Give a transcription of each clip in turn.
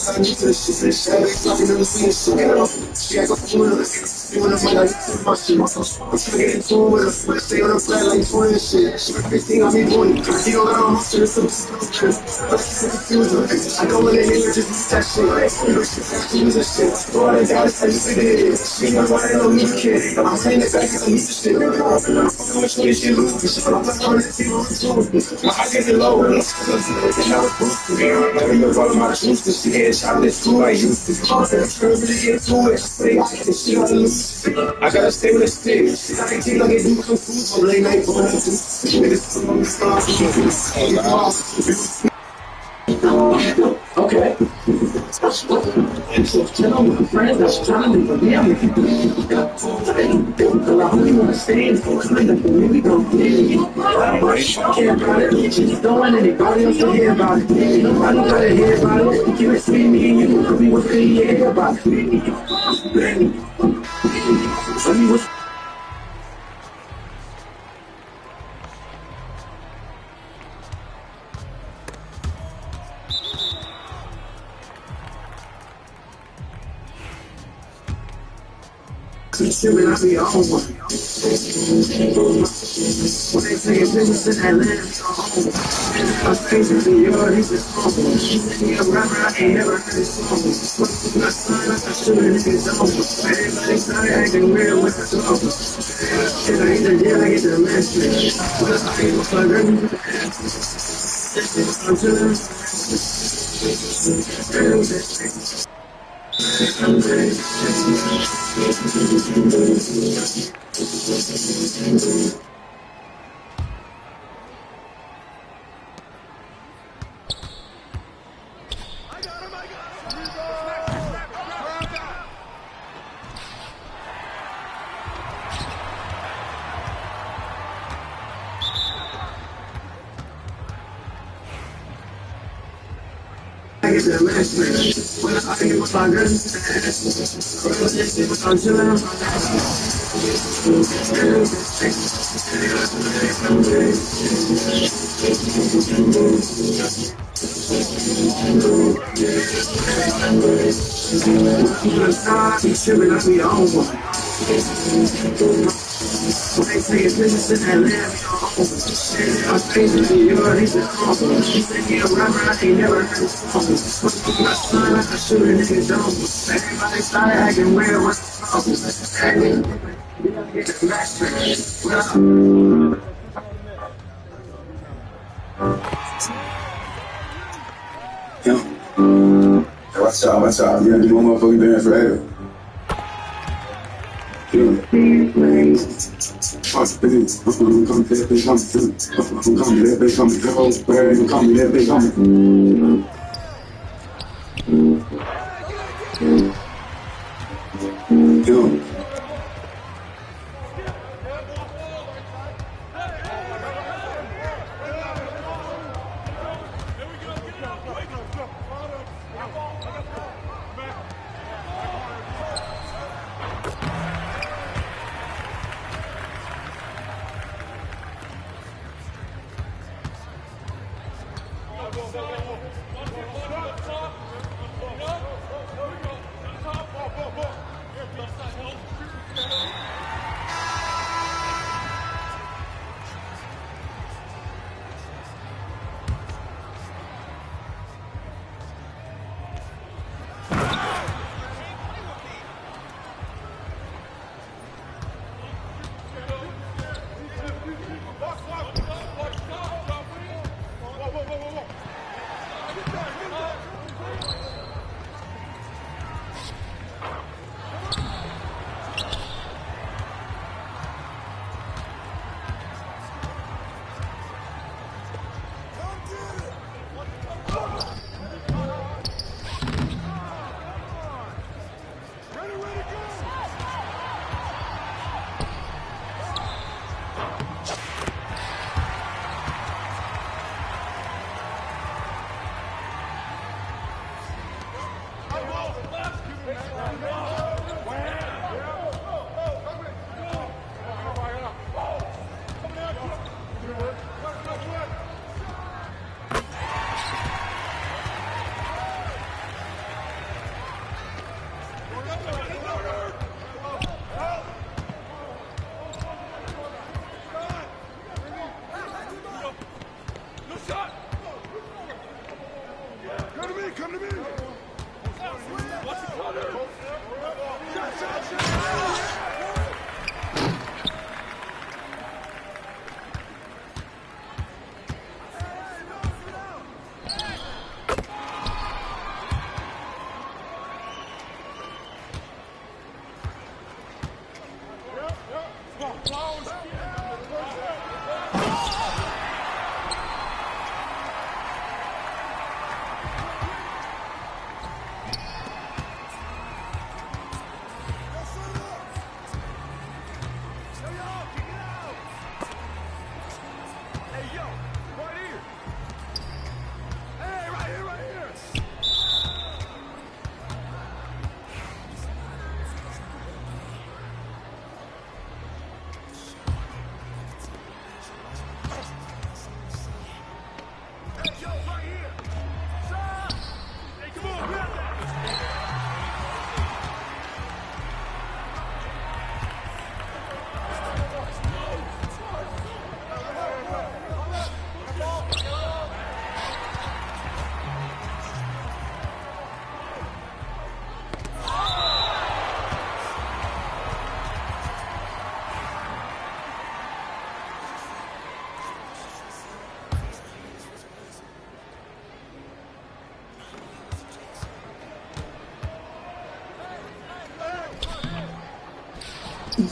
I need to shit. She never seen shit. She act like a fool. You wanna find out my shit. I'm trying to get into it with her. But I stay on the flat like twin and shit. She everything I be doing. You don't got all my shit. It's so true. But she's confused. I go in the nigga just use that shit. She use that shit. All I gotta say is it. She knows why I don't need a kid. I'm saying that back because I need the shit. I'm fucking with you and she lose. She's like 100 people on the tube. I get it low. And I was boosted. Every year all of my truth. She had shot this too. I used to. I'm really into it. She gotta lose. I gotta stay with a stick. I can't take like it do some food for late night for okay. Tell my friends that's trying to forgive me. I really want to stay for kind of really don't care about it. Just don't want anybody else to hear about it. Nobody gotta hear about it. You can't see me and you could be with me, hear about it. Tell me what's consuming, I be on one. When they say business in Atlanta, I'm facing the yard, he's just humble. He a rapper, I ain't never heard his song. My son, I shoot it in his own. Everybody started acting weird with the song. Shit, I ain't the deal, I get the message. But I ain't gonna fuck everything. I'm chillin'. I get the message. When I get my fingers, I'm chillin'. I be on one. When they say it's business in Atlanta, I'm facing the yard, he's just humble. She said he a rapper, I ain't never heard his song. My son, I shoot a nigga dome. Everybody started acting weird, what's the problem? Watch out. You gotta do one motherfucking dance forever.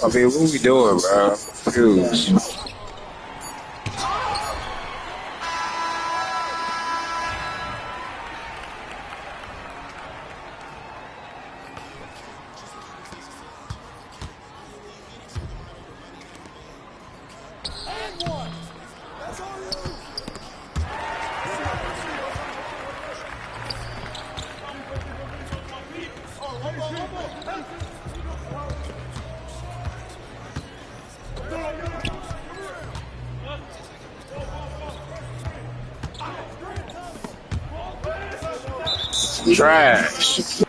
I mean, what we doing, bro? Dude. Trash.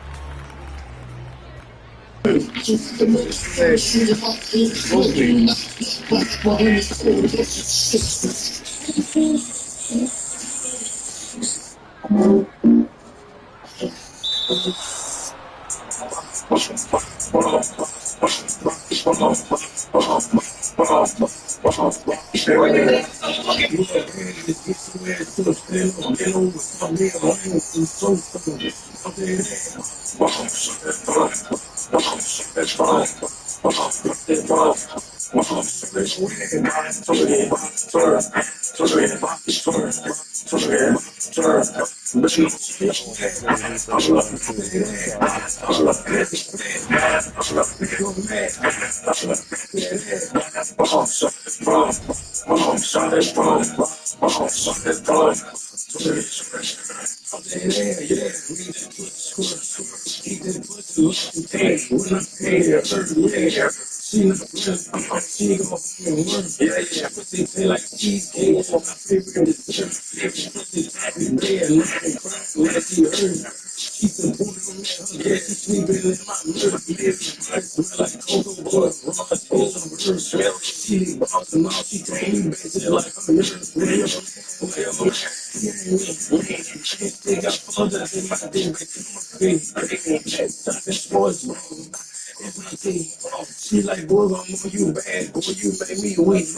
She like, boy, I'm on you bad, boy, you make me weak.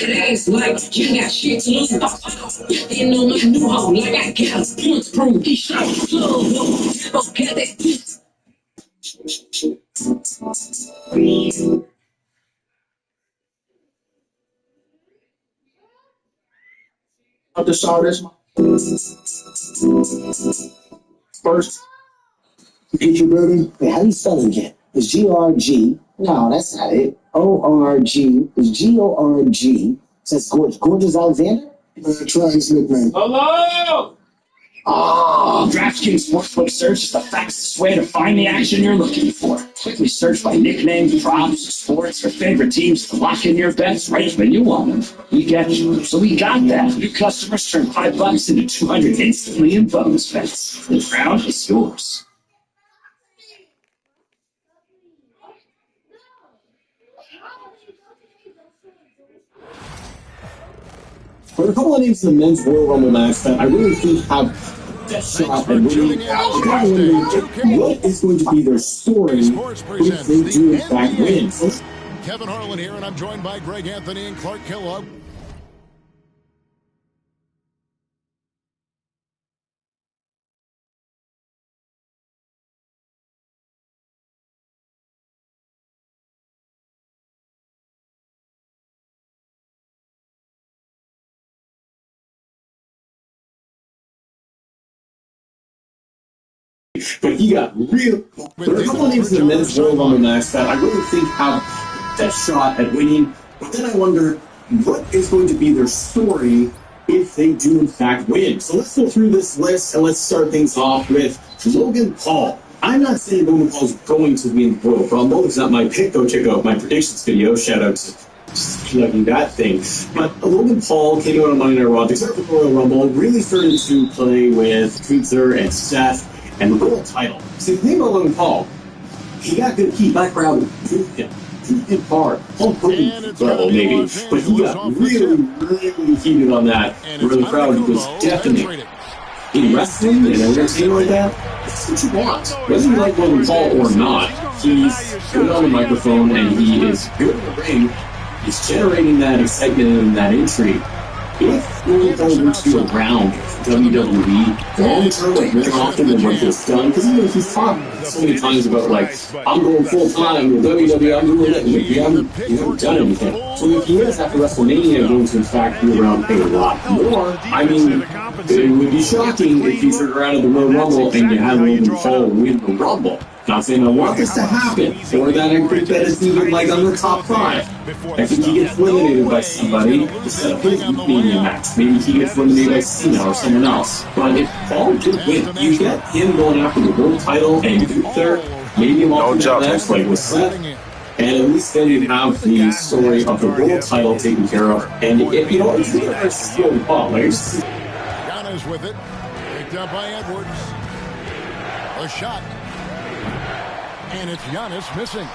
Ass like you got shit to lose. Getting on my new hoe like I got a punch proof. He shot the plug. Okay, that I just saw this first. Get you ready? Wait, how do you spell it again? It's G-R-G. No, that's not it. O-R-G. It's G-O-R-G. Says Gorgeous Alexander? Try his nickname. Hello! Oh, DraftKings Sportsbook Search is the fastest way to find the action you're looking for. Quickly search by nickname, props, sports, or favorite teams to lock in your bets right when you want them. We get you, so we got that. New customers turn $5 into 200 instantly in bonus bets. The crown is yours. There are a couple of names in the men's Royal Rumble match that I really think have that shot at winning. I'm kind of wondering what is going to be their story if they do in fact win. Kevin Harlan here, and I'm joined by Greg Anthony and Clark Kellogg. But he got real. There are a couple of names in the men's Royal Rumble match that I really think have that shot at winning. But then I wonder what is going to be their story if they do in fact win. So let's go through this list and let's start things off with Logan Paul. I'm not saying Logan Paul's going to win the Royal Rumble. It's not my pick. Go check out my predictions video. Shout out to plugging that thing. But Logan Paul came out on Monday Night Raw, deserved the Royal Rumble, really started to play with Gunther and Seth and the world title. See, the thing about Logan Paul, he got good heat. That crowd moved him hard. Hulk Hogan level, maybe. But he got really heated on that, where the crowd was deafening. In wrestling and entertainment like that, that's what you want. Whether you like Logan Paul or not, he's good on the microphone and he is good in the ring. He's generating that excitement and that intrigue. If Logan Paul were to be around WWE long term, like more often than what he's done, because even if he's talked so many times about like, I'm going full time with WWE, I'm doing it, you haven't done anything. So if he is after WrestleMania going to in fact be around a lot more, I mean, it would be shocking if he turned around at the Royal Rumble and you had Logan Paul win the Rumble. Not saying I want this to happen, or that I think that it's even like on the top 5. I think he gets eliminated by somebody to set up his Mania match. Maybe he gets eliminated by Cena or someone else. But if Paul did win, you get him going after the world title and Gunther, maybe a multi-man match like with Seth, and at least then you have the story of the world title taken care of. And if you know, it's really nice to see Paul. Like, Giannis with it, picked up by Edwards. A shot. And it's Giannis missing.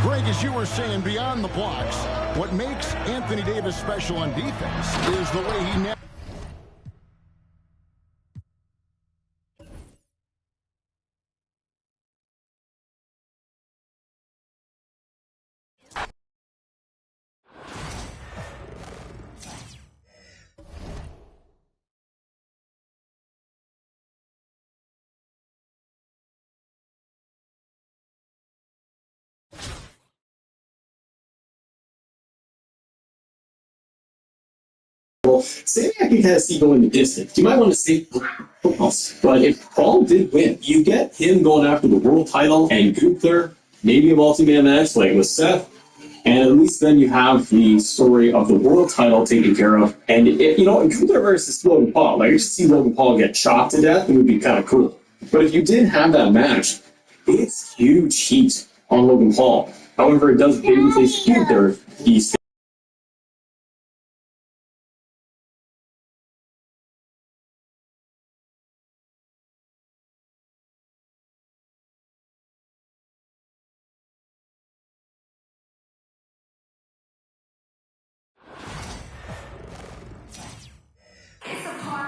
Greg, as you were saying, beyond the blocks, what makes Anthony Davis special on defense is the way he Sammy I can kind of see going the distance. You might want to see but if Paul did win, you get him going after the world title and Gunther, maybe a multi-man match like with Seth, and at least then you have the story of the world title taken care of. And if, you know, Gunther versus Logan Paul, like, I just see Logan Paul get chopped to death, it would be kind of cool. But if you did have that match, it's huge heat on Logan Paul. However, it does babyface Gunther. He's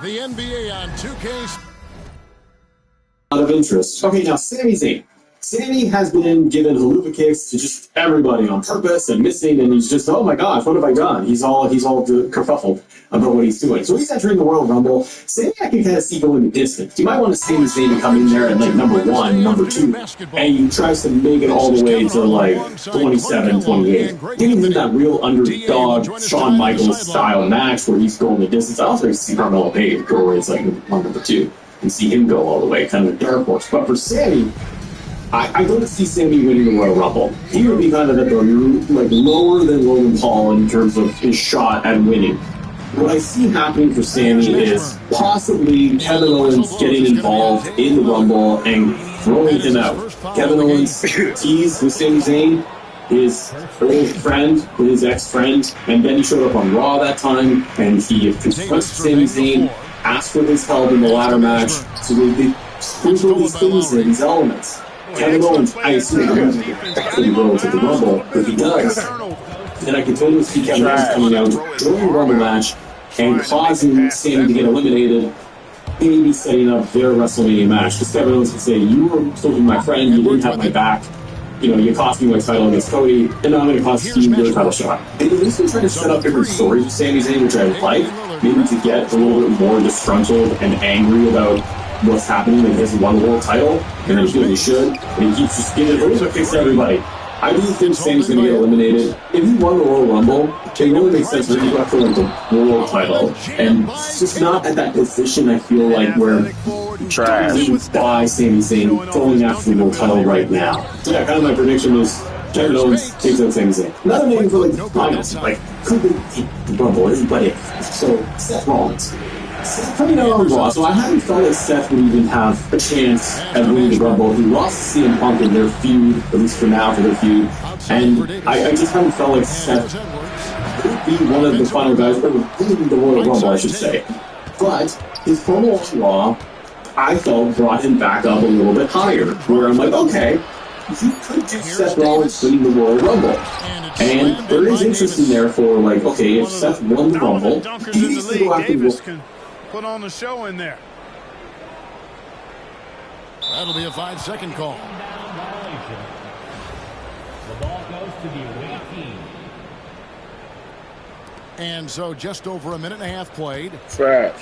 the NBA on 2K. Out of interest. Okay, now Sami Zayn. Sami has been given haluva kicks to just everybody on purpose and missing, and he's just, oh my gosh, what have I done? He's all kerfuffled about what he's doing. So he's entering the Royal Rumble. Sami I can kind of see going the distance. You might want to see Zayn come in there at like number 1, number 2, and he tries to make it all the way to like 27, 28. Giving him that real underdog Shawn Michaels style match where he's going the distance. I also see Carmelo Hayes go where it's like number 2 and see him go all the way, kind of a dark horse. But for Sami, I don't see Sami winning the Royal Rumble. He would be kind of at the like lower than Logan Paul in terms of his shot at winning. what I see happening for Sammy is possibly Kevin Owens getting involved in the Rumble and throwing him out. Kevin Owens teased with Sami Zayn, his old friend, his ex-friend, and then he showed up on Raw that time, and he confronted Sami Zayn, asked for his help in the ladder match, so they sprinkle these things in, these elements. Kevin Owens, I assume, he will to the Rumble. If he does, then I can totally see Kevin Owens coming out during the Rumble match and causing Sammy to get eliminated, maybe setting up their WrestleMania match. Because Kevin Owens can say, you were supposed to be my friend, you didn't have my back, you know, you cost me my title against Cody, and now I'm going to cost you your title shot. And at least they're trying to set up different stories with Sami Zayn, which I like, maybe to get a little bit more disgruntled and angry about what's happening when he has won the world title, and I feel he should, and he keeps just getting it to fix everybody. I do think Sami's going to get eliminated. If he won the Royal Rumble, it really makes sense for him to go after like the world title, and it's just not at that position. I feel like where trash by Sami Zayn going after the world title right now. So yeah, kind of my prediction is Kevin Owens takes out Sami Zayn. Not a name for like the finals, like could be the Rumble, everybody. So Seth Rollins. Coming out on Raw, so I haven't felt like Seth would even have a chance at winning the Rumble. He lost to CM Punk in their feud, at least for now, for their feud. And I just haven't felt like Seth could be one of the final guys that would win the Royal Rumble, I should say. But his promo on Raw, I felt, brought him back up a little bit higher, where I'm like, okay, you could do Seth Rollins winning the Royal Rumble. And there is interest in there for, like, okay, if Seth won the Rumble, he needs to go after the put on the show in there. That'll be a 5-second call. The ball goes to the away team. And so just over a minute and a half played. Trash.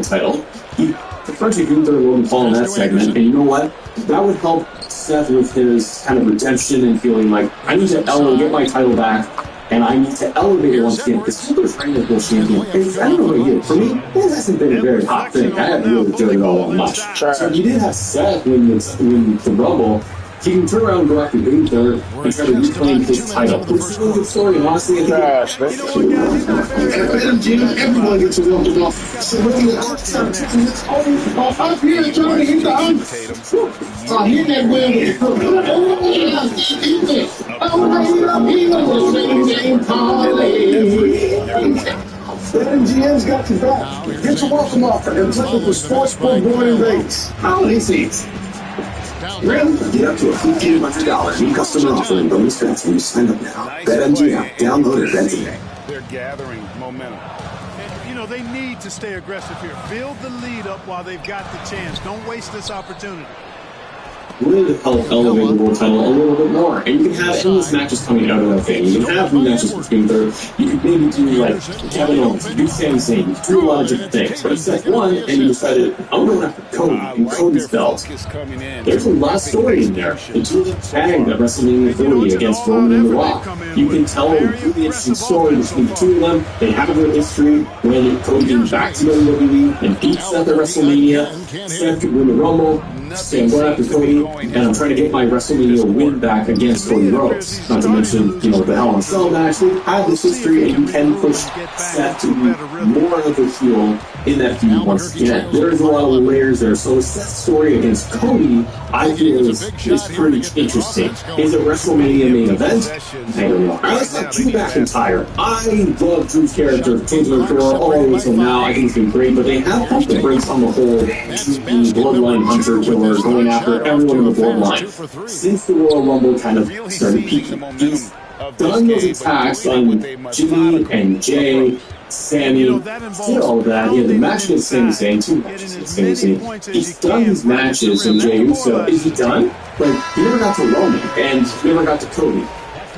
Title. He preferred to do their Logan Paul in that segment, and you know what? That would help Seth with his kind of redemption and feeling like, I need to get my title back. And I need to elevate it once again, because super trying to go champion. I don't know about you. For me, it hasn't been a very hot thing. I haven't really enjoyed it all that much. So you did have Seth win the Rumble. He can turn around and go after Gunther and try to reclaim his title. Which is a really good story, and honestly, I think everyone gets a Rumble off. So looking at I'm here trying to hit the I hit that wheel. MGM's got your back. Get your welcome offer and play with the Sportsbook born and raised. Holiday seats. Really? Get up to a $1,500 new customer offer and bonus bets when you sign up now. BetMGM. Download it, bet today. They're gathering momentum. And, you know, they need to stay aggressive here. Build the lead up while they've got the chance. Don't waste this opportunity. Really help elevate the world title a little bit more. And you can have endless matches coming out of that thing. You can have matches between third. You could maybe do like Kevin Owens, you do Sami Zayn, you do a lot of different things. But if Seth won and you decided, I'm going after Cody and Cody's belt, there's a lot of story in there. It's really tagged at WrestleMania 30 against Roman and The Rock. You can tell a really interesting story between the two of them. They have a good history. When Cody came back to WWE and beat Seth at WrestleMania, Seth could win the Rumble. Say I'm going after Cody, and I'm trying to get my WrestleMania win back against Cody Rhodes. Not to mention, you know, the Hell in a Cell match. We have this history, and you can push Seth to be more of a heel in that feud once again. There's a lot of layers there. So Seth's story against Cody, I feel, is pretty interesting. Is it WrestleMania main event? I don't know. I like Drew McIntyre. I love Drew's character, Kings of the Door, all the way till now. I think it's been great, but they have pumped the brakes on the whole Drew bloodline hunter killer going after everyone in the bloodline. Since the Royal Rumble kind of started peaking, he's done those attacks on Jimmy and Jay, Sammy, did all that. He had the match against Sami Zayn, 2 matches against Sami Zayn. He's done these matches in Jey Uso. Is he done? Like, he never got to Roman, and he never got to Cody.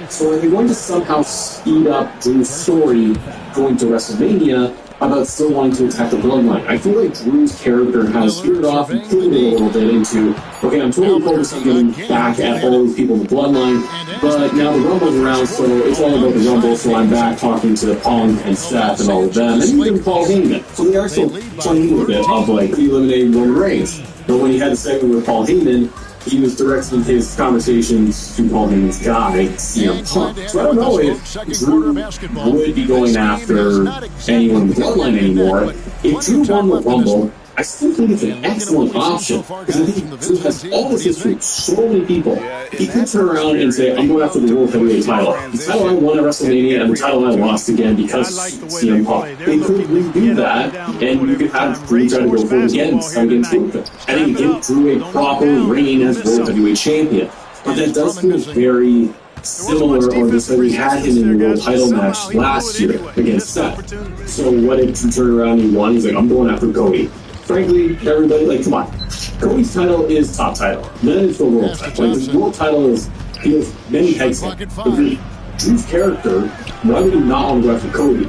So are they going to somehow speed up Drew's story going to WrestleMania about still wanting to attack the bloodline? I feel like Drew's character has veered off and pivoted a little bit into, okay, I'm totally focused on getting back at all these people in the bloodline, but now the Rumble's around, so it's all about the Rumble, so I'm back talking to Punk and Seth and all of them, and even Paul Heyman. So they are still playing with it of, like, eliminating Roman Reigns. But when you had the segment with Paul Heyman, he was directing his conversations to call him his guy, CM Punk. So I don't know if Drew would be going after anyone in the bloodline anymore. If Drew won the Rumble, I still think it's an excellent option because I think Drew has all this history with so many people. He could turn around and say, I'm going after the World Heavyweight title. The title I won at WrestleMania and the title I lost again because CM Punk. They could redo that and you could have Drew try to go for it again against Drew. I think give Drew a proper reign as World Heavyweight Champion. But that does feel very similar, or just like we had him in the world title match last year against Seth. So what if Drew turned around and he won? He's like, I'm going after Cody. Frankly, everybody, like, come on. Cody's title is top title. Then it's the world title. Like, the world title is, he has many heads. Drew's character, why would he not want to go after Cody?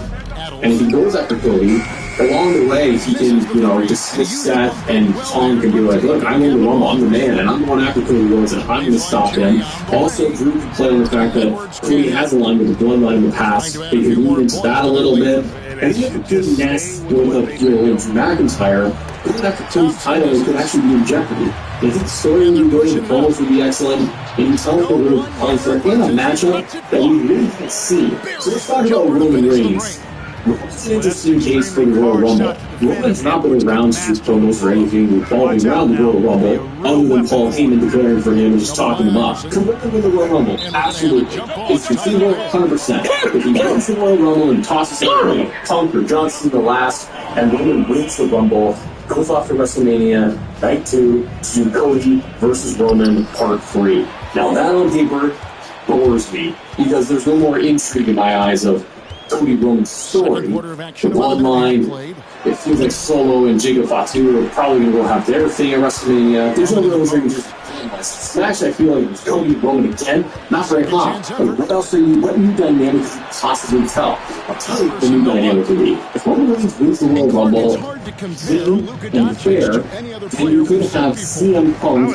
And if he goes after Cody, along the way, he can, you know, just hit Seth and Punk and be like, look, I'm in the Rumble, I'm the man, and I'm going after Cody Rhodes, and I'm going to stop him. Also, Drew can play on the fact that Cody has a line with the bloodline in the past. They can move into that a little bit. And he has a good nest with, you know, Drew McIntyre. Going after Cody's title could actually be in jeopardy. I think the story would be good, the promos would be excellent, and you tell us the real conflict in a matchup that we really can't see. So let's talk about Roman Reigns. It's an interesting case for the Royal Rumble. Roman's not been around to do promos or anything revolving around the Royal Rumble, other than Paul Heyman declaring for him and just talking him up. Could Roman win the Royal Rumble? Absolutely. It's conceivable 100%. If he wins the Royal Rumble and tosses it Punk or Johnson the last, and Roman wins the Rumble, goes off to WrestleMania, Night 2, to do Cody versus Roman Part 3. Now that on paper bores me, because there's no more intrigue in my eyes of Cody Roman's story. The bloodline, it feels like Solo and Jacob Fatu are probably going to go have their thing at WrestleMania. There's no real reason just Smash, I feel like it's Cody Roman again. Not very long. Like, what else are you, what new dynamic could you possibly tell? I'll tell you what the new dynamic would be. If Roman Reigns wins the Royal Rumble, clean and fair, then you could have CM Punk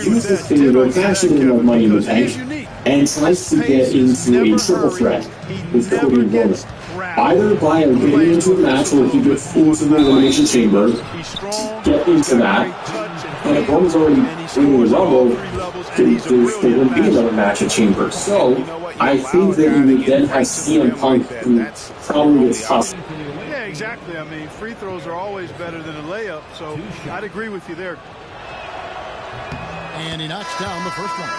use this thing to cash in of Money in the Bank and tries to get into a triple threat with Cody and Roman. Either by getting into a match where he gets into the Elimination Chamber, get into that, and if Roman's already winning the Rumble, there wouldn't be another match at Chamber. So, I think that you would then have CM Punk, who probably gets tossed. Yeah, exactly. I mean, free throws are always better than a layup, so I'd agree with you there. And he knocks down the first one.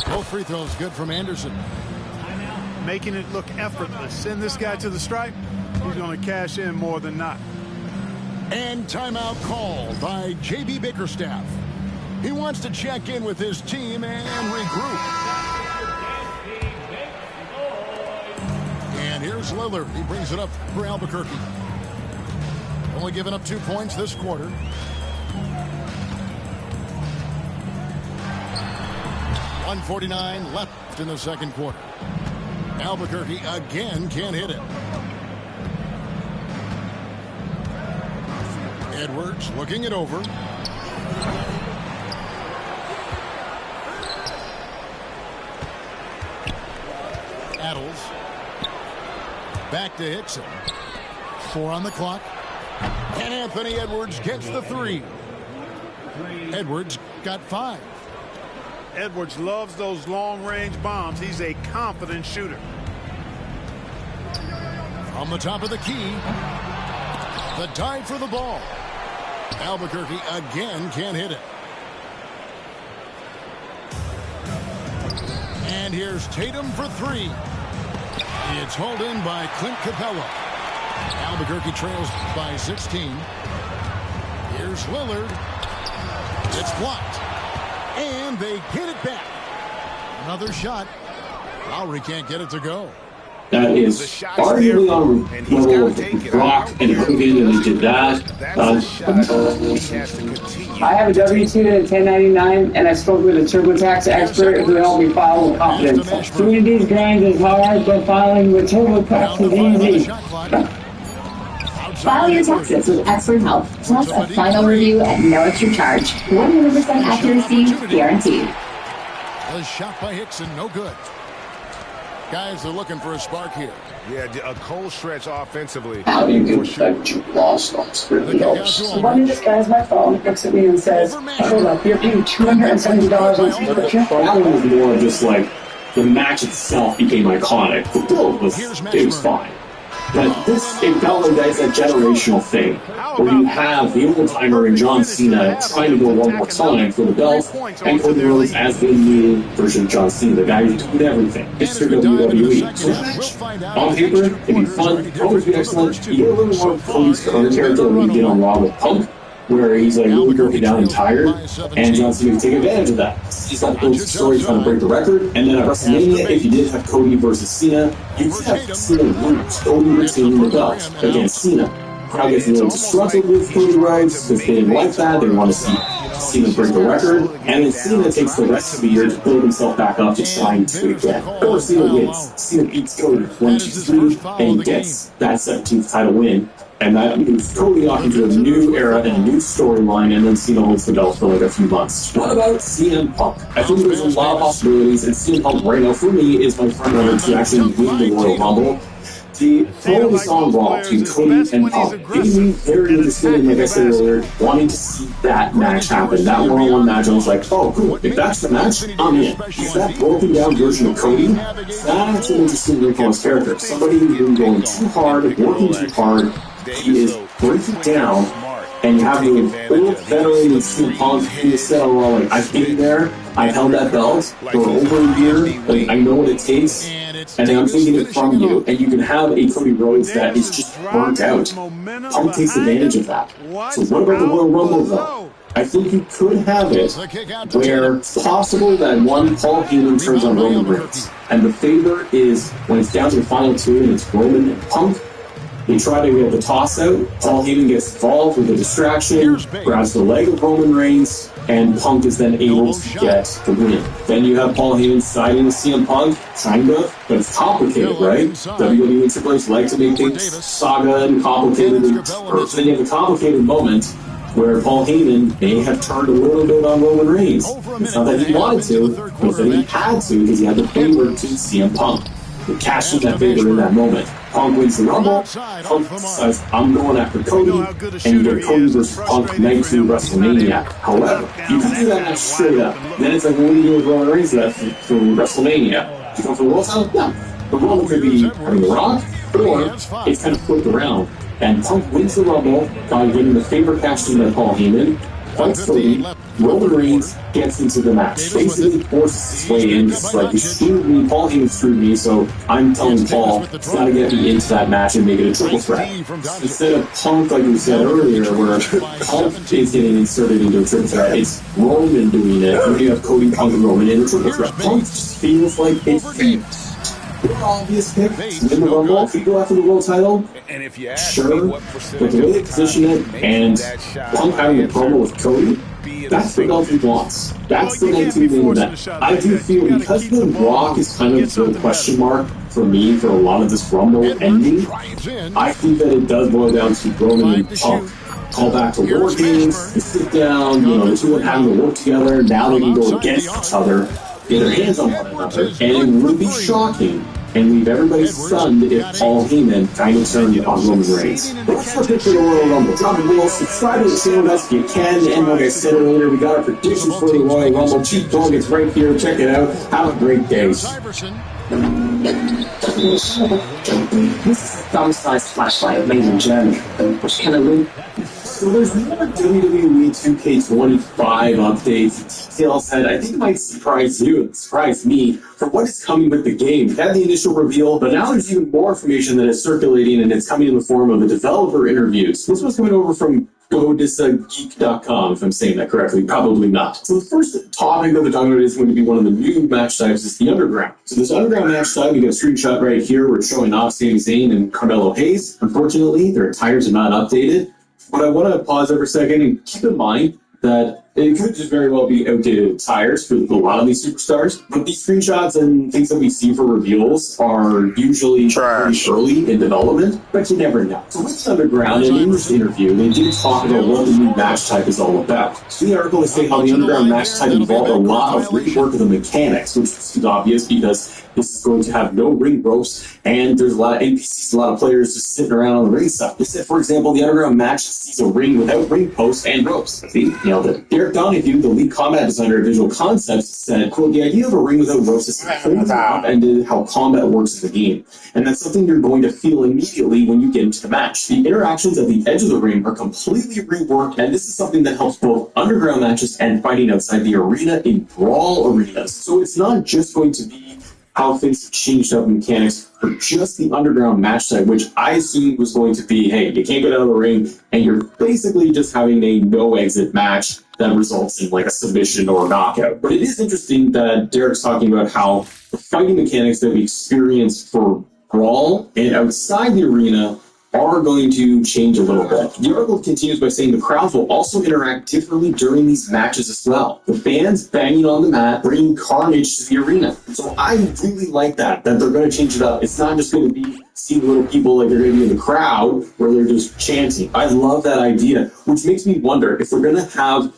Both free throws good from Anderson. Making it look effortless. Send this guy to the stripe. He's going to cash in more than not. And timeout called by J.B. Bickerstaff. He wants to check in with his team and regroup. And here's Lillard. He brings it up for Albuquerque. Only giving up 2 points this quarter. .149 left in the second quarter. Albuquerque again can't hit it. Edwards looking it over. Adels. Back to Hickson. 4 on the clock. And Anthony Edwards gets the 3. Edwards got 5. Edwards loves those long-range bombs. He's a confident shooter. On the top of the key. The dive for the ball. Albuquerque again can't hit it. And here's Tatum for 3. It's hauled in by Clint Capella. Albuquerque trails by 16. Here's Lillard. It's blocked. And they get it back. Another shot. Lowry can't get it to go. That is arguably on level of Brock and Hogan, and they did that. I have a W-2 to 1099, and I spoke with a TurboTax expert who helped me file with confidence. Doing these grinds is hard, but filing with TurboTax is easy. File your taxes with expert help, plus a final review at no extra charge. 100% accuracy guaranteed. A shot by Hickson, no good. Guys are looking for a spark here. Yeah, a cold stretch offensively. How do you do that? You lost on really helps. One of these guys, my phone, looks at me and says, hold up, you're paying $270 on subscription? That one was more just like the match itself became iconic. The build was, it was fine. But this, it felt like that's a generational thing, where you have the old-timer and John Cena trying to go one more time for the belt, and Cody Rhodes as the new version of John Cena, the guy who's doing everything. It's Mr. WWE. So this match, on paper, it'd be fun, it'd always be excellent. You get a little more Cody's current character than we did on Raw with Punk, where he's like really broken down and tired, and John Cena can take advantage of that. He's got those stories trying to break the record, and then at WrestleMania, if you did have Cody versus Cena, you could have Cena lose, Cody retaining the belt against Cena. Crowd gets a little disgruntled with Cody Rhodes because they didn't like that, they want to see Cena break the record, and then Cena takes the rest of the year to build himself back up to try and do it again. Or Cena wins. Cena beats Cody 1-2-3 and gets that 17th title win. And that moves Cody off into a new era and a new storyline, and then Cena holds the belt for like a few months. What about CM Punk? I think there's a lot of possibilities, and CM Punk right now, for me, is my front runner to actually win the Royal Rumble. The promo we saw on Raw between Cody and Punk made me very interested in, like I said earlier, wanting to see that match happen. That one-on-one match, I was like, oh, cool. If that's the match, I'm in. Is that broken down version of Cody? That's an interesting look on his character. Somebody who's going too hard, working too hard. He is breaking down, and you have the old veteran of CM Punk who said, "Oh, like I've been there, I've held that belt for over a year, like I know what it takes, and I'm taking it from you." And you can have a Cody Rhodes that is just burnt out. Punk takes advantage of that. So what about the Royal Rumble though? I think you could have it where it's possible that one Paul Heyman turns on Roman Reigns, and the favor is when it's down to the final two and it's Roman and Punk. They try to get the toss out. Paul Heyman gets involved with the distraction, grabs the leg of Roman Reigns, and Punk is then able to get the win. Then you have Paul Heyman siding with CM Punk, kind of, but it's complicated, right? WWE and Triple H like to make things saga and complicated. Then you have a complicated moment where Paul Heyman may have turned a little bit on Roman Reigns. It's not that he wanted to, but that he had to because he had the favor to CM Punk. He cashed in that favor in that moment. Punk wins the Rumble. Punk says, I'm going after Cody, and you get Cody versus Punk night 2 WrestleMania. However, you can do that match straight up. Then it's like, what do you do with Roman Reigns for WrestleMania? You go for the World title? No. The Rumble could be having The Rock, or it's kind of flipped around. And Punk wins the Rumble by getting the favor cashed in by Paul Heyman. Fights Cody, Roman Reigns gets into the match. Basically forces his way in. It's like, you screwed me, Paul Heyman screwed me, so I'm telling Paul, he's got to get me into that match and make it a triple threat. Instead of Punk, like we said earlier, where Punk is getting inserted into a triple threat, it's Roman doing it, where you have Cody, Punk, and Roman in a triple threat. Punk just feels like it's the obvious pick to win the Rumble. If you go after the world title, sure, but the way they position it, and Punk having a promo with Cody, that's the belt he wants. That's the night to win that. I do feel, because The Rock is kind of the question mark for me for a lot of this Rumble ending, I think that it does boil down to Roman and Punk. Call back to War Games, they sit down, the two of them having to work together, now they can go against each other, get their hands on one another, and it would be shocking and leave everybody stunned if Paul Heyman kind of turned on Roman Reigns. Let's look at the Royal Rumble. Drop a little, subscribe to the channel guys if you can, and like I said earlier, we got our predictions for the Royal Rumble. Cheap Dog is right here. Check it out. Have a great day. This is a thumb-sized flashlight made in Germany, which can illuminate. So there's more WWE 2K25 updates, details that I think might surprise you and surprise me for what is coming with the game. We had the initial reveal, but now there's even more information that is circulating, and it's coming in the form of the developer interviews. This was coming over from GoDisaGeek.com, if I'm saying that correctly. Probably not. So the first topic that they're talking about is going to be one of the new match types, is the Underground. So this Underground match type, we got a screenshot right here where it's showing off Sami Zayn and Carmelo Hayes. Unfortunately, their attires are not updated. But I want to pause there for a second and keep in mind that It could just very well be outdated attires for a lot of these superstars. But these screenshots and things that we see for reveals are usually pretty early in development, but you never know. So with Underground, in this interview, they did talk about what the new match type is all about. The article is saying how the Underground match type involved a lot of rework of the mechanics, which is obvious because this is going to have no ring ropes, and there's a lot of NPCs, a lot of players just sitting around on the ring stuff. They said, for example, the Underground match sees a ring without ring posts and ropes. See, nailed it. Derek Donahue, the lead combat designer at Visual Concepts, said, quote, the idea of a ring without ropes is completely upended how combat works in the game. And that's something you're going to feel immediately when you get into the match. The interactions at the edge of the ring are completely reworked, and this is something that helps both underground matches and fighting outside the arena in brawl arenas. So it's not just going to be how things have changed up mechanics for just the underground match type, which I assumed was going to be, hey, you can't get out of the ring, and you're basically just having a no-exit match that results in like a submission or a knockout. But it is interesting that Derek's talking about how the fighting mechanics that we experience for brawl and outside the arena are going to change a little bit. The article continues by saying the crowds will also interact differently during these matches as well. The fans banging on the mat, bringing carnage to the arena. So I really like that they're going to change it up. It's not just going to be seeing little people like they're going to be in the crowd where they're just chanting. I love that idea, which makes me wonder if we're going to have,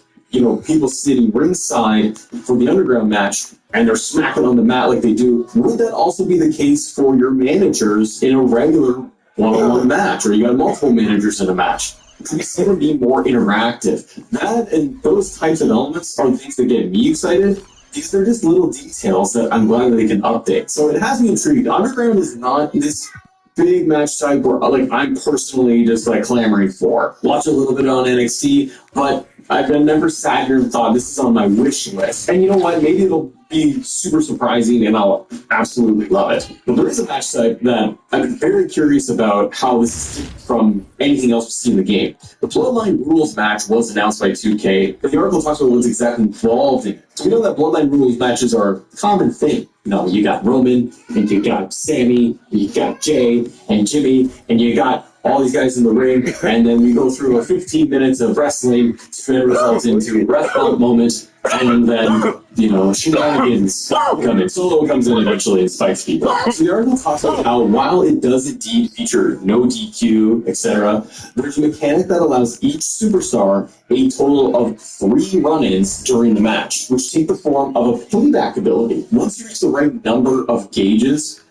people sitting ringside for the underground match and they're smacking on the mat like they do. Would that also be the case for your managers in a regular one-on-one match, or you got multiple managers in a match? It's going to be more interactive. That and those types of elements are things that get me excited, because they're just little details that I'm glad that they can update. So it has me intrigued. Underground is not this big match type where I'm personally just clamoring for. Watch a little bit on NXT, but I've never sat here and thought this is on my wish list. And you know what? Maybe it'll be super surprising and I'll absolutely love it. But there is a match type that I'm very curious about how this is different from anything else we see in the game. The Bloodline Rules match was announced by 2K, but the article talks about what's exactly involved in it. So we know that Bloodline Rules matches are a common thing. You got Roman, and you got Sammy, and you got Jay, and Jimmy, and you got all these guys in the ring, and then we go through a 15 minutes of wrestling to then result into a ref bump moment, and then, shenanigans come in. Solo comes in eventually and spikes people. So the article talks about how, while it does indeed feature no DQ, etc., there's a mechanic that allows each superstar a total of 3 run-ins during the match, which take the form of a payback ability. Once you reach the right number of gauges,